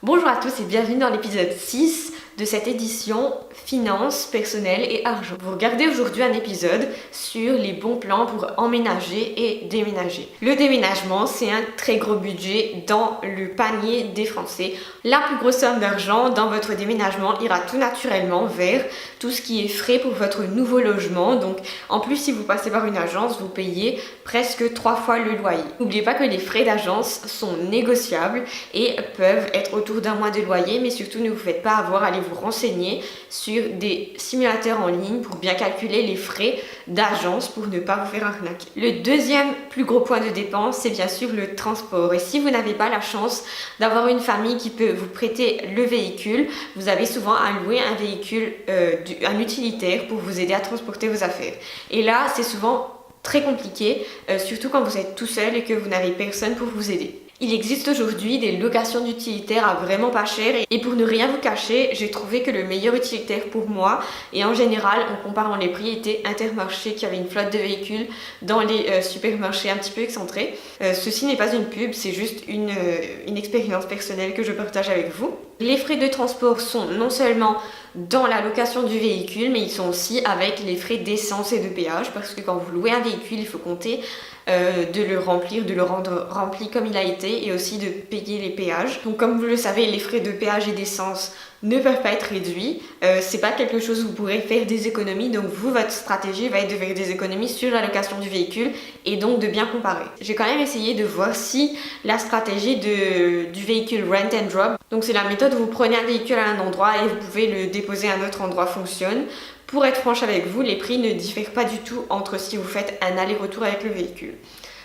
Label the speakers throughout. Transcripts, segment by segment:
Speaker 1: Bonjour à tous et bienvenue dans l'épisode 6 de cette édition Finances, personnel et argent. Vous regardez aujourd'hui un épisode sur les bons plans pour emménager et déménager. Le déménagement, c'est un très gros budget dans le panier des Français. La plus grosse somme d'argent dans votre déménagement ira tout naturellement vers tout ce qui est frais pour votre nouveau logement. Donc en plus, si vous passez par une agence, vous payez presque 3 fois le loyer. N'oubliez pas que les frais d'agence sont négociables et peuvent être autour d'un mois de loyer, mais surtout ne vous faites pas avoir, allez vous renseigner sur des simulateurs en ligne pour bien calculer les frais d'agence pour ne pas vous faire arnaquer. Le deuxième plus gros point de dépense, c'est bien sûr le transport. Et si vous n'avez pas la chance d'avoir une famille qui peut vous prêter le véhicule, vous avez souvent à louer un véhicule, un utilitaire pour vous aider à transporter vos affaires. Et là, c'est souvent très compliqué, surtout quand vous êtes tout seul et que vous n'avez personne pour vous aider. Il existe aujourd'hui des locations d'utilitaires à vraiment pas cher et pour ne rien vous cacher, j'ai trouvé que le meilleur utilitaire pour moi et en général en comparant les prix était Intermarché qui avait une flotte de véhicules dans les supermarchés un petit peu excentrés. Ceci n'est pas une pub, c'est juste une expérience personnelle que je partage avec vous. Les frais de transport sont non seulement dans la location du véhicule, mais ils sont aussi avec les frais d'essence et de péage parce que quand vous louez un véhicule, il faut compter de le remplir, de le rendre rempli comme il a été et aussi de payer les péages. Donc comme vous le savez, les frais de péage et d'essence ne peuvent pas être réduits. C'est pas quelque chose où vous pourrez faire des économies, donc vous, votre stratégie va être de faire des économies sur la location du véhicule et donc de bien comparer. J'ai quand même essayé de voir si la stratégie du véhicule Rent and Drop, donc c'est la méthode où vous prenez un véhicule à un endroit et vous pouvez le déposer à un autre endroit, fonctionne. Pour être franche avec vous, les prix ne diffèrent pas du tout entre si vous faites un aller-retour avec le véhicule.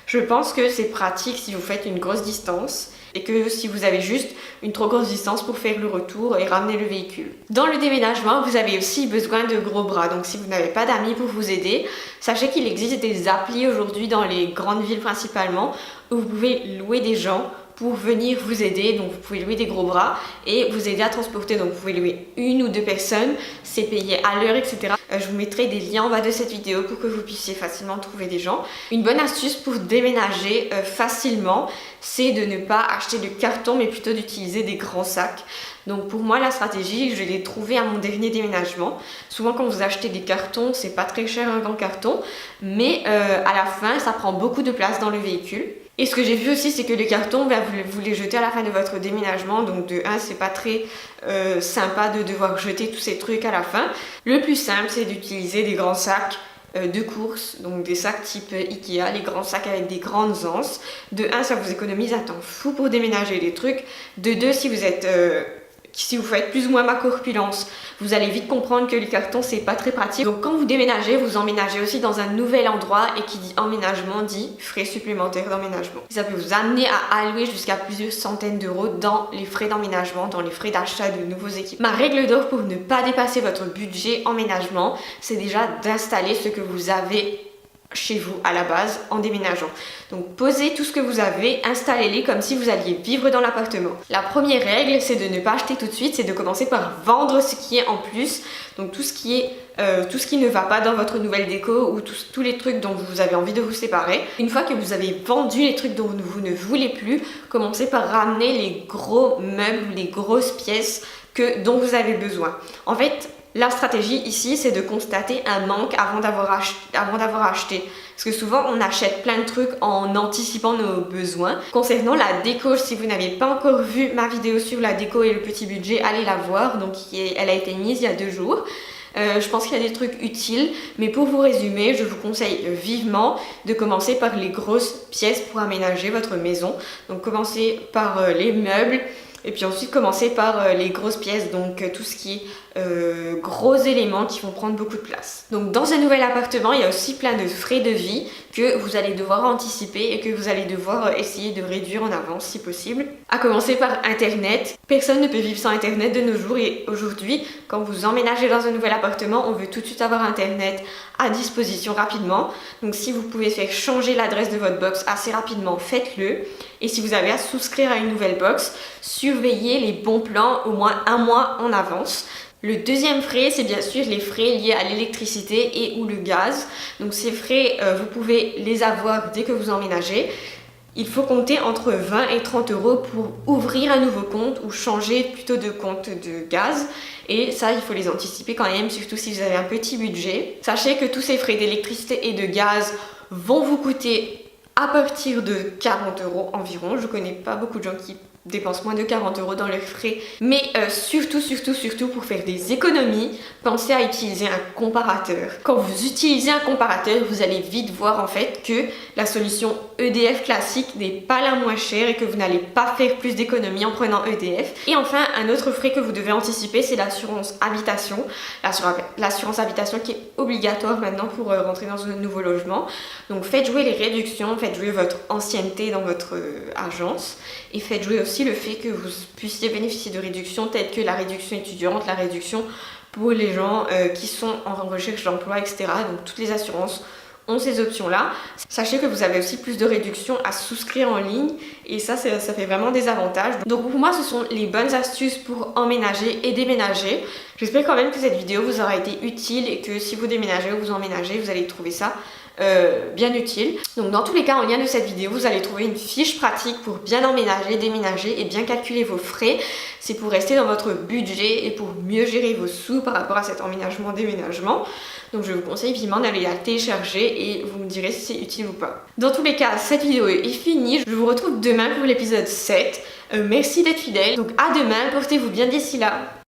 Speaker 1: Je pense que c'est pratique si vous faites une grosse distance et que si vous avez juste une trop grosse distance pour faire le retour et ramener le véhicule. Dans le déménagement, vous avez aussi besoin de gros bras. Donc si vous n'avez pas d'amis pour vous aider, sachez qu'il existe des applis aujourd'hui dans les grandes villes principalement où vous pouvez louer des gens pour venir vous aider. Donc vous pouvez louer des gros bras et vous aider à transporter. Donc vous pouvez louer une ou deux personnes, c'est payé à l'heure, etc. Je vous mettrai des liens en bas de cette vidéo pour que vous puissiez facilement trouver des gens. Une bonne astuce pour déménager facilement, c'est de ne pas acheter de carton mais plutôt d'utiliser des grands sacs. Donc pour moi la stratégie, je l'ai trouvée à mon dernier déménagement. Souvent quand vous achetez des cartons, c'est pas très cher un grand carton, mais à la fin ça prend beaucoup de place dans le véhicule. Et ce que j'ai vu aussi, c'est que les cartons, vous les jetez à la fin de votre déménagement. Donc de 1, c'est pas très sympa de devoir jeter tous ces trucs à la fin. Le plus simple, c'est d'utiliser des grands sacs de course, donc des sacs type Ikea, les grands sacs avec des grandes anses. De 1, ça vous économise un temps fou pour déménager les trucs. De 2, si vous faites plus ou moins ma corpulence, vous allez vite comprendre que les cartons c'est pas très pratique. Donc quand vous déménagez, vous emménagez aussi dans un nouvel endroit et qui dit emménagement dit frais supplémentaires d'emménagement. Ça peut vous amener à allouer jusqu'à plusieurs centaines d'euros dans les frais d'emménagement, dans les frais d'achat de nouveaux équipements. Ma règle d'or pour ne pas dépasser votre budget emménagement, c'est déjà d'installer ce que vous avez chez vous à la base en déménageant. Donc posez tout ce que vous avez, installez-les comme si vous alliez vivre dans l'appartement. La première règle, c'est de ne pas acheter tout de suite, c'est de commencer par vendre ce qui est en plus. Donc tout ce qui ne va pas dans votre nouvelle déco ou tous les trucs dont vous avez envie de vous séparer. Une fois que vous avez vendu les trucs dont vous ne voulez plus, commencez par ramener les gros meubles, les grosses pièces dont vous avez besoin. En fait, la stratégie ici, c'est de constater un manque avant d'avoir acheté. Parce que souvent, on achète plein de trucs en anticipant nos besoins. Concernant la déco, si vous n'avez pas encore vu ma vidéo sur la déco et le petit budget, allez la voir. Donc, elle a été mise il y a 2 jours. Je pense qu'il y a des trucs utiles, mais pour vous résumer, je vous conseille vivement de commencer par les grosses pièces pour aménager votre maison. Donc, commencez par les meubles. Et puis ensuite commencer par les grosses pièces, donc tout ce qui est gros éléments qui vont prendre beaucoup de place. Donc dans un nouvel appartement, il y a aussi plein de frais de vie que vous allez devoir anticiper et que vous allez devoir essayer de réduire en avance si possible. À commencer par Internet. Personne ne peut vivre sans Internet de nos jours et aujourd'hui, quand vous emménagez dans un nouvel appartement, on veut tout de suite avoir Internet à disposition rapidement. Donc si vous pouvez faire changer l'adresse de votre box assez rapidement, faites-le. Et si vous avez à souscrire à une nouvelle box, surveillez les bons plans au moins 1 mois en avance. Le deuxième frais, c'est bien sûr les frais liés à l'électricité et ou le gaz. Donc ces frais, vous pouvez les avoir dès que vous emménagez. Il faut compter entre 20 et 30 euros pour ouvrir un nouveau compte ou changer plutôt de compte de gaz. Et ça, il faut les anticiper quand même, surtout si vous avez un petit budget. Sachez que tous ces frais d'électricité et de gaz vont vous coûter à partir de 40 euros environ. Je connais pas beaucoup de gens qui dépensent moins de 40 euros dans leurs frais. Mais surtout pour faire des économies, pensez à utiliser un comparateur. Quand vous utilisez un comparateur, vous allez vite voir en fait que la solution EDF classique n'est pas la moins chère et que vous n'allez pas faire plus d'économies en prenant EDF. Et enfin, un autre frais que vous devez anticiper, c'est l'assurance habitation. L'assurance habitation qui est obligatoire maintenant pour rentrer dans un nouveau logement. Donc faites jouer les réductions, faites jouer votre ancienneté dans votre agence et faites jouer aussi le fait que vous puissiez bénéficier de réductions telles que la réduction étudiante, la réduction pour les gens qui sont en recherche d'emploi, etc. Donc toutes les assurances ont ces options-là. Sachez que vous avez aussi plus de réductions à souscrire en ligne et ça fait vraiment des avantages. Donc pour moi, ce sont les bonnes astuces pour emménager et déménager. J'espère quand même que cette vidéo vous aura été utile et que si vous déménagez ou vous emménagez, vous allez trouver ça bien utile. Donc dans tous les cas, en lien de cette vidéo, vous allez trouver une fiche pratique pour bien emménager, déménager et bien calculer vos frais. C'est pour rester dans votre budget et pour mieux gérer vos sous par rapport à cet emménagement-déménagement. Donc je vous conseille vivement d'aller la télécharger et vous me direz si c'est utile ou pas. Dans tous les cas, cette vidéo est finie. Je vous retrouve demain pour l'épisode 7. Merci d'être fidèle. Donc à demain, portez-vous bien d'ici là.